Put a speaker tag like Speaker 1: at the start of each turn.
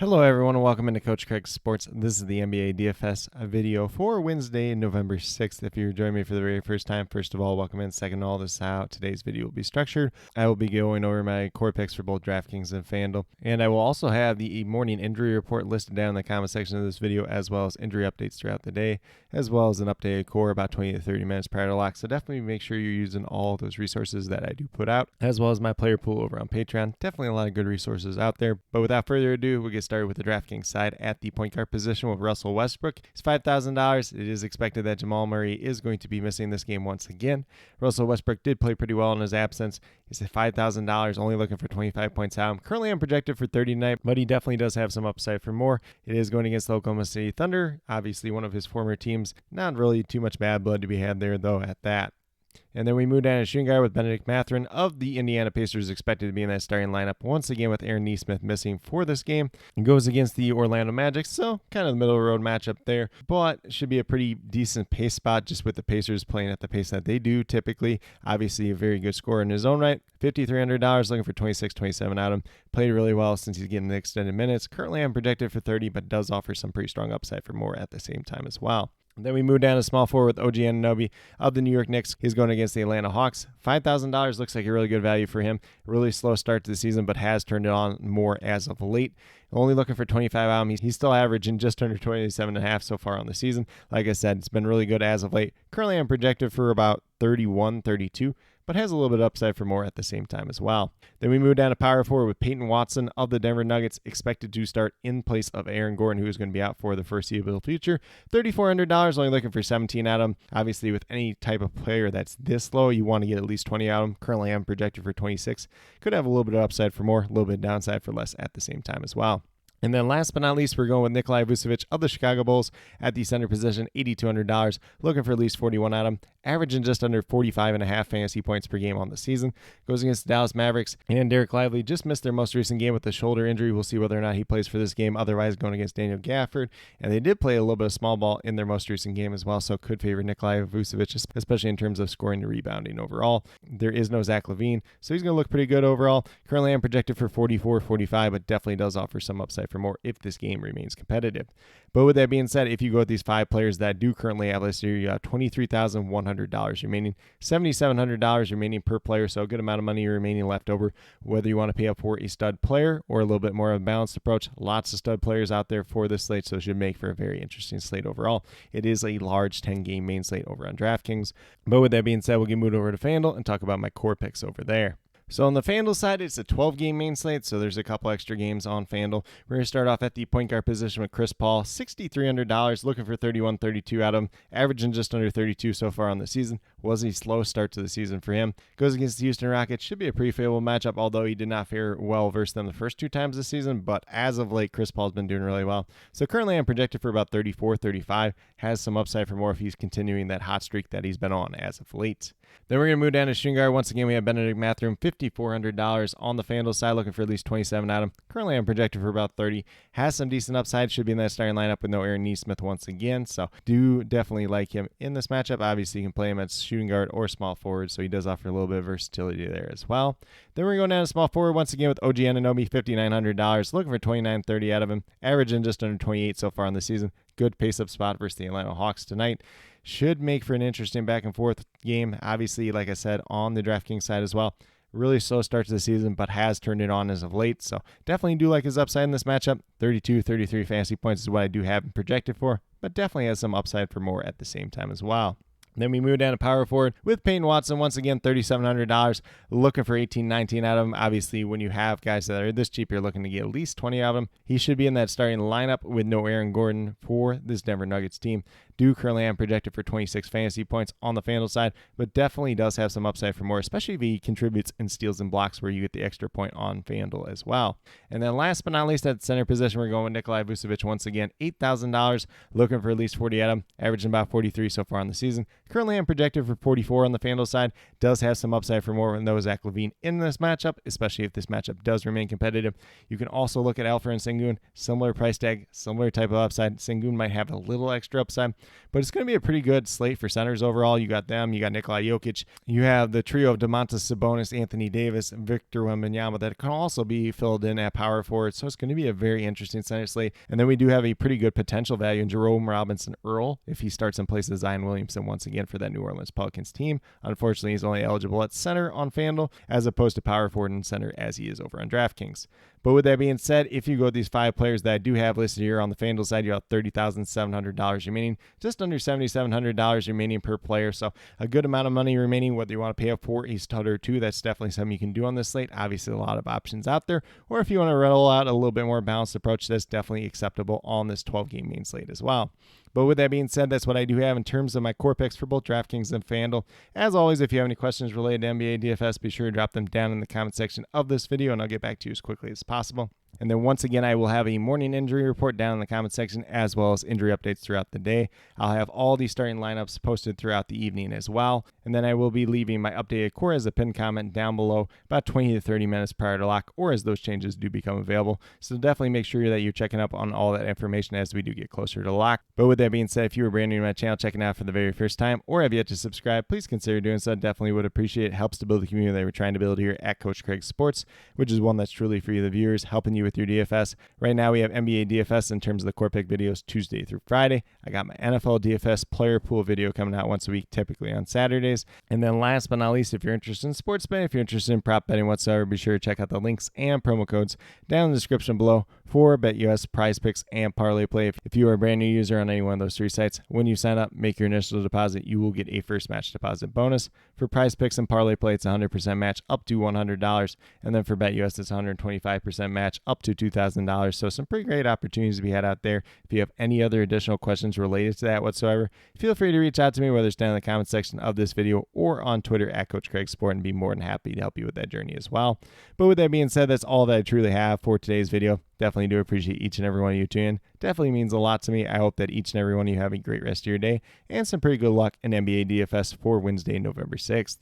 Speaker 1: Hello everyone and welcome into Coach Craig's Sports. This is the NBA DFS video for Wednesday, November 6th. If you're joining me for the very first time, first of all, welcome in. Second, all this out. Today's video will be structured. I will be going over my core picks for both DraftKings and FanDuel. And I will also have the morning injury report listed down in the comment section of this video, as well as injury updates throughout the day, as well as an updated core about 20 to 30 minutes prior to lock. So definitely make sure you're using all those resources that I do put out, as well as my player pool over on Patreon. Definitely a lot of good resources out there. But without further ado, we'll get started with the DraftKings side at the point guard position with Russell Westbrook. It's $5,000. It is expected that Jamal Murray is going to be missing this game once again. Russell Westbrook did play pretty well in his absence. He's at $5,000, only looking for 25 points out. Currently, I'm projected for 30 tonight, but he definitely does have some upside for more. It is going against the Oklahoma City Thunder, obviously one of his former teams. Not really too much bad blood to be had there, though, at that. And then we move down to shooting guard with Benedict Mathurin of the Indiana Pacers, expected to be in that starting lineup once again with Aaron Nesmith missing for this game. It goes against the Orlando Magic, so kind of the middle of the road matchup there, but should be a pretty decent pace spot just with the Pacers playing at the pace that they do typically. Obviously a very good scorer in his own right. $5,300, looking for 26, 27 out of him. Played really well since he's getting the extended minutes. Currently I'm projected for 30, but does offer some pretty strong upside for more at the same time as well. Then we move down to small forward with OG Anunoby of the New York Knicks. He's going against the Atlanta Hawks. $5,000 looks like a really good value for him. Really slow start to the season, but has turned it on more as of late. Only looking for 25 out of him. He's still averaging just under 27.5 so far on the season. Like I said, it's been really good as of late. Currently, I'm projected for about 31, 32. But has a little bit of upside for more at the same time as well. Then we move down to power forward with Peyton Watson of the Denver Nuggets, expected to start in place of Aaron Gordon, who is going to be out for the foreseeable future. $3,400, only looking for 17 out of him. Obviously, with any type of player that's this low, you want to get at least 20 out of him. Currently, I'm projected for 26. Could have a little bit of upside for more, a little bit of downside for less at the same time as well. And then last but not least, we're going with Nikolai Vucevic of the Chicago Bulls at the center position, $8,200, looking for at least 41 out of him, averaging just under 45.5 fantasy points per game on the season. Goes against the Dallas Mavericks, and Derek Lively just missed their most recent game with a shoulder injury. We'll see whether or not he plays for this game. Otherwise, going against Daniel Gafford, and they did play a little bit of small ball in their most recent game as well, so could favor Nikolai Vucevic, especially in terms of scoring and rebounding overall. There is no Zach LaVine, so he's going to look pretty good overall. Currently, I'm projected for 44, 45, but definitely does offer some upside for more if this game remains competitive. But with that being said, if you go with these five players that do currently have listed here, you got $23,100 remaining, $7,700 remaining per player, so a good amount of money remaining left over, whether you want to pay up for a stud player or a little bit more of a balanced approach. Lots of stud players out there for this slate, so it should make for a very interesting slate overall. It is a large 10-game main slate over on DraftKings. But with that being said, we'll get moved over to FanDuel and talk about my core picks over there. So on the FanDuel side, it's a 12-game main slate, so there's a couple extra games on FanDuel. We're going to start off at the point guard position with Chris Paul, $6,300, looking for 31, 32 out of him, averaging just under 32 so far on the season. Was a slow start to the season for him. Goes against the Houston Rockets. Should be a pretty favorable matchup, although he did not fare well versus them the first two times this season, but as of late, Chris Paul's been doing really well. So currently I'm projected for about 34, 35. Has some upside for more if he's continuing that hot streak that he's been on as of late. Then we're going to move down to shooting guard. Once again, we have Benedict Mathurin, $5,400 on the FanDuel side, looking for at least 27 out of him. Currently, I'm projected for about 30. Has some decent upside. Should be in that starting lineup with no Aaron Nesmith once again. So do definitely like him in this matchup. Obviously, you can play him at shooting guard or small forward, so he does offer a little bit of versatility there as well. Then we're going down to small forward once again with OG Anunoby, $5,900, looking for 29, 30 out of him. Averaging just under 28 so far in the season. Good pace-up spot versus the Atlanta Hawks tonight. Should make for an interesting back-and-forth game. Obviously, like I said, on the DraftKings side as well. Really slow start to the season, but has turned it on as of late. So definitely do like his upside in this matchup. 32, 33 fantasy points is what I do have him projected for, but definitely has some upside for more at the same time as well. Then we move down to power forward with Peyton Watson, once again, $3,700, looking for 18, 19 out of him. Obviously, when you have guys that are this cheap, you're looking to get at least 20 out of him. He should be in that starting lineup with no Aaron Gordon for this Denver Nuggets team. Currently am projected for 26 fantasy points on the FanDuel side, but definitely does have some upside for more, especially if he contributes in steals and blocks where you get the extra point on FanDuel as well. And then last but not least, at the center position, we're going with Nikolai Vucevic once again, $8,000, looking for at least 40 out of him, averaging about 43 so far on the season. Currently I'm projected for 44 on the FanDuel side, does have some upside for more with no Zach LaVine in this matchup, especially if this matchup does remain competitive. You can also look at Alfred Sengun, similar price tag, similar type of upside. Sengun might have a little extra upside, But it's going to be a pretty good slate for centers overall. You got them, you got Nikola Jokic, you have the trio of Domantas Sabonis, Anthony Davis, and Victor Wembanyama that can also be filled in at power forward. So it's going to be a very interesting center slate. And then we do have a pretty good potential value in Jerome Robinson-Earl if he starts in place of Zion Williamson once again for that New Orleans Pelicans team. Unfortunately, he's only eligible at center on FanDuel as opposed to power forward and center as he is over on DraftKings. But with that being said, if you go with these 5 players that I do have listed here on the FanDuel side, you have $30,700 remaining, just under $7,700 remaining per player. So a good amount of money remaining, whether you want to pay up for a stud or two, that's definitely something you can do on this slate. Obviously, a lot of options out there. Or if you want to roll out a little bit more balanced approach, that's definitely acceptable on this 12-game main slate as well. But with that being said, that's what I do have in terms of my core picks for both DraftKings and FanDuel. As always, if you have any questions related to NBA DFS, be sure to drop them down in the comment section of this video, and I'll get back to you as quickly as possible. And then once again, I will have a morning injury report down in the comment section as well as injury updates throughout the day. I'll have all the starting lineups posted throughout the evening as well. And then I will be leaving my updated core as a pinned comment down below about 20 to 30 minutes prior to lock or as those changes do become available. So definitely make sure that you're checking up on all that information as we do get closer to lock. But with that being said, if you were brand new to my channel, checking out for the very first time or have yet to subscribe, please consider doing so. Definitely would appreciate it. It helps to build the community that we're trying to build here at Coach Craig Sports, which is one that's truly for you, the viewers, helping you with your DFS. Right now, we have NBA DFS in terms of the core pick videos Tuesday through Friday. I got my NFL DFS player pool video coming out once a week, typically on Saturdays. And then last but not least, if you're interested in sports betting, if you're interested in prop betting whatsoever, be sure to check out the links and promo codes down in the description below for BetUS, Prize Picks, and Parlay Play. If you are a brand new user on any one of those 3 sites, when you sign up, make your initial deposit, you will get a first match deposit bonus. For Prize Picks and Parlay Play, it's a 100% match up to $100. And then for BetUS, it's a 125% match up to $2,000. So some pretty great opportunities to be had out there. If you have any other additional questions related to that whatsoever, feel free to reach out to me, whether it's down in the comment section of this video or on Twitter at Coach Craig Sport, and be more than happy to help you with that journey as well. But with that being said, that's all that I truly have for today's video. Definitely do appreciate each and every one of you tuning in. Definitely means a lot to me. I hope that each and every one of you have a great rest of your day and some pretty good luck in NBA DFS for Wednesday, November 6th.